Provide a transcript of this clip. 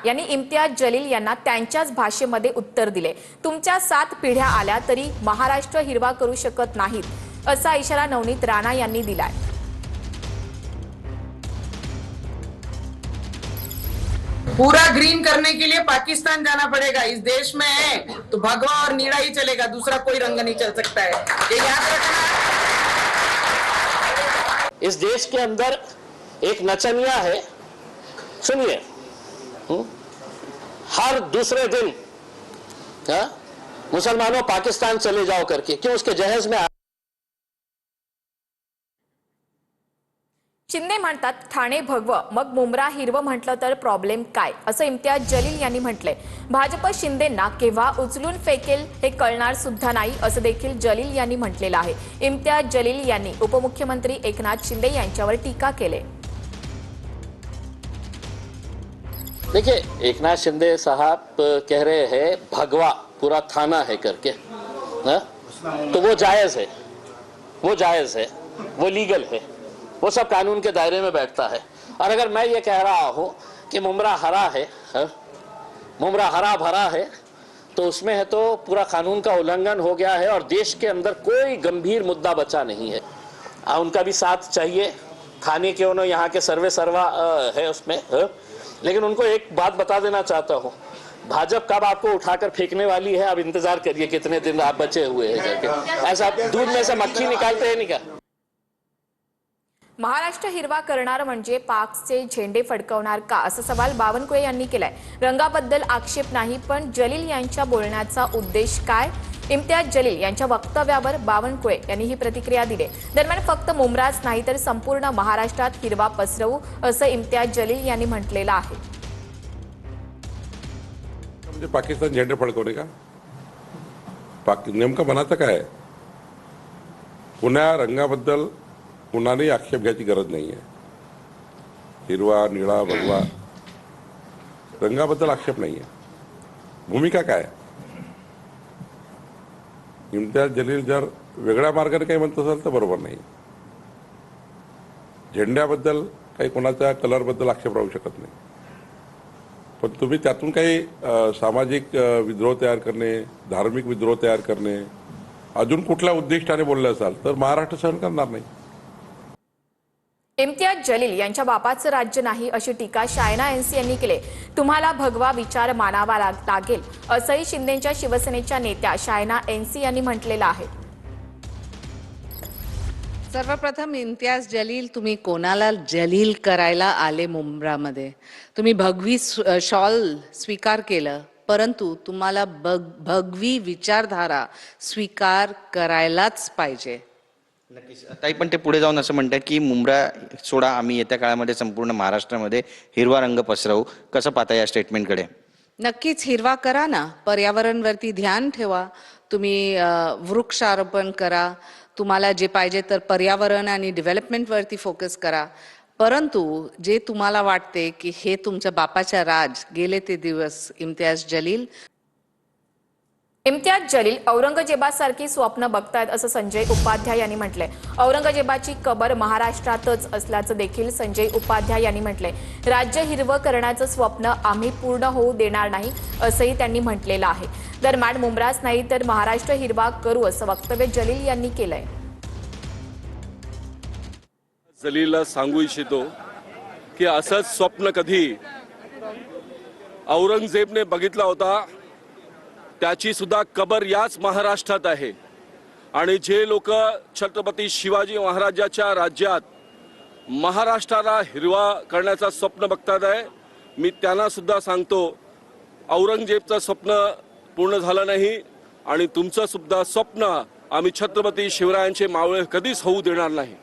यांनी इम्तियाज जलील यांना त्यांच्याच भाषेमध्ये उत्तर दिले। तुमच्या 7 पिढ्या आल्या तरी महाराष्ट्र हिरवा करू शकत नाहीत असा इशारा नवनीत राणा यांनी दिलाय। पूरा ग्रीन करने के लिए पाकिस्तान जाना पड़ेगा। इस देश में है तो भगवा और नीला ही चलेगा, दूसरा कोई रंग नहीं चल सकता है, ये याद रखना। इस देश के अंदर एक नचनिया है, सुनिए, हर दूसरे दिन मुसलमानों पाकिस्तान चले जाओ करके, क्यों उसके जहेज में। शिंदे म्हणतात ठाणे भगवं मग मुंब्रा हिरवं म्हटलं तर प्रॉब्लेम काय असं इम्तियाज जलील यांनी म्हटलंय। भाजप शिंदेंना केव्हा उचलून फेकेल हे कळणार सुद्धा नाही असं देखील जलील यांनी म्हटलेलं आहे। इम्तियाज जलील यांनी उपमुख्यमंत्री एकनाथ शिंदे यांच्यावर टीका केली। देखिए, एकनाथ शिंदे साहब कह रहे हैं भगवा पूरा थाना है करके, तो वो जायज है, वो जायज है, वो लीगल है, वो सब कानून के दायरे में बैठता है। और अगर मैं ये कह रहा हूं कि मुमरा हरा है, मुमरा हरा भरा है, तो उसमें है तो पूरा कानून का उल्लंघन हो गया है और देश के अंदर कोई गंभीर मुद्दा बचा नहीं है। उनका भी साथ चाहिए, थाने के उन्होंने यहाँ के सर्वे सर्वा है उसमें, लेकिन उनको एक बात बता देना चाहता हूँ, भाजपा कब आपको उठाकर फेंकने वाली है, अब इंतजार करिए कितने दिन आप बचे हुए हैं करके। ऐसा दूध में से मक्खी निकालते हैं नहीं क्या? महाराष्ट्र हिरवा करणार म्हणजे पाकचे झेंडे फडकवणार का असा सवाल बावनकुळे यांनी केलाय। रंगाबद्दल आक्षेप नाही, पण जलील यांच्या बोलण्याचा उद्देश काय? इम्तियाज जलील यांच्या वक्तव्यावर बावनकुळे यांनी ही प्रतिक्रिया दिली। दरम्यान फक्त मुंब्राच नाही तर संपूर्ण महाराष्ट्रात हिरवा पसरवू असं इम्तियाज जलील यांनी म्हटलेलं आहे। म्हणजे पाकिस्तान झेंडे फडकवणे का? नेमकं बनायचं काय? पुन्हा रंगाबद्दल कुणाने आक्षेप घ्यायची गरज नाहीये। हिरवा, निळा, भगवा रंगाबद्दल आक्षेप नाहीये। भूमिका काय? इम्तियाज जलील जर वेगळ्या मार्गाने काही म्हणत असेल तर बरोबर नाही। झेंड्याबद्दल काही कोणाच्या कलरबद्दल आक्षेप राहू शकत नाही, पण तुम्ही त्यातून काही सामाजिक विद्रोह तयार करणे, धार्मिक विद्रोह तयार करणे, अजून कुठल्या उद्दिष्टाने बोलले असाल तर महाराष्ट्र सहन करणार नाही। इम्तियाज जलील यांच्या बापाचं राज्य नाही अशी टीका शायना एनसी यांनी केली। तुम्हाला भगवा विचार मानावा लागेल असंही शिंदेच्या शिवसेनेच्या नेत्या शायना एनसी यांनी म्हटलेलं आहे। सर्वप्रथम इम्तियाज जलील, तुम्ही कोणाला जलील करायला आले? मुंब्रामध्ये तुम्ही भगवी शॉल स्वीकार केलं, परंतु तुम्हाला भगवी विचारधारा स्वीकार करायलाच पाहिजे। नक्कीच ताई, पण ते पुढे जाऊन असं म्हणतात की मुंब्रा सोडा, आम्ही येत्या काळामध्ये संपूर्ण महाराष्ट्रामध्ये हिरवा रंग पसरवू। कसं पाहता या स्टेटमेंटकडे? नक्कीच हिरवा करा ना, पर्यावरणवरती ध्यान ठेवा, तुम्ही वृक्षारोपण करा, तुम्हाला जे पाहिजे तर पर्यावरण आणि डेव्हलपमेंटवरती फोकस करा, परंतु जे तुम्हाला वाटते की हे तुमच्या बापाच्या राज गेले ते दिवस, इम्तियाज जलील औरंगजेबासारखी स्वप्न बघतायत असं संजय उपाध्याय यांनी म्हटलंय। औरंगजेबाची कबर महाराष्ट्रातच असल्याचं देखील संजय उपाध्याय यांनी म्हटलंय। राज्य हिरवं करण्याचं स्वप्न आम्ही पूर्ण होऊ देणार नाही असंही त्यांनी म्हटलेलं आहे। दरम्यान मुंब्राच नाही तर महाराष्ट्र हिरवा करू असं वक्तव्य जलील यांनी केलंय। जलीलला सांगू इच्छितो की असंच स्वप्न कधी औरंगजेबने बघितला होता, त्याची सुद्धा कबर याच महाराष्ट्रात आहे। आणि जे लोक छत्रपती शिवाजी महाराजांच्या राज्यात महाराष्ट्राला हिरवा करण्याचा स्वप्न बघतात आहे, मी त्यांना सुद्धा सांगतो औरंगजेबचं स्वप्न पूर्ण झालं नाही आणि तुमचं सुद्धा स्वप्न आम्ही छत्रपती शिवरायांचे मावळे कधीच होऊ देणार नाही।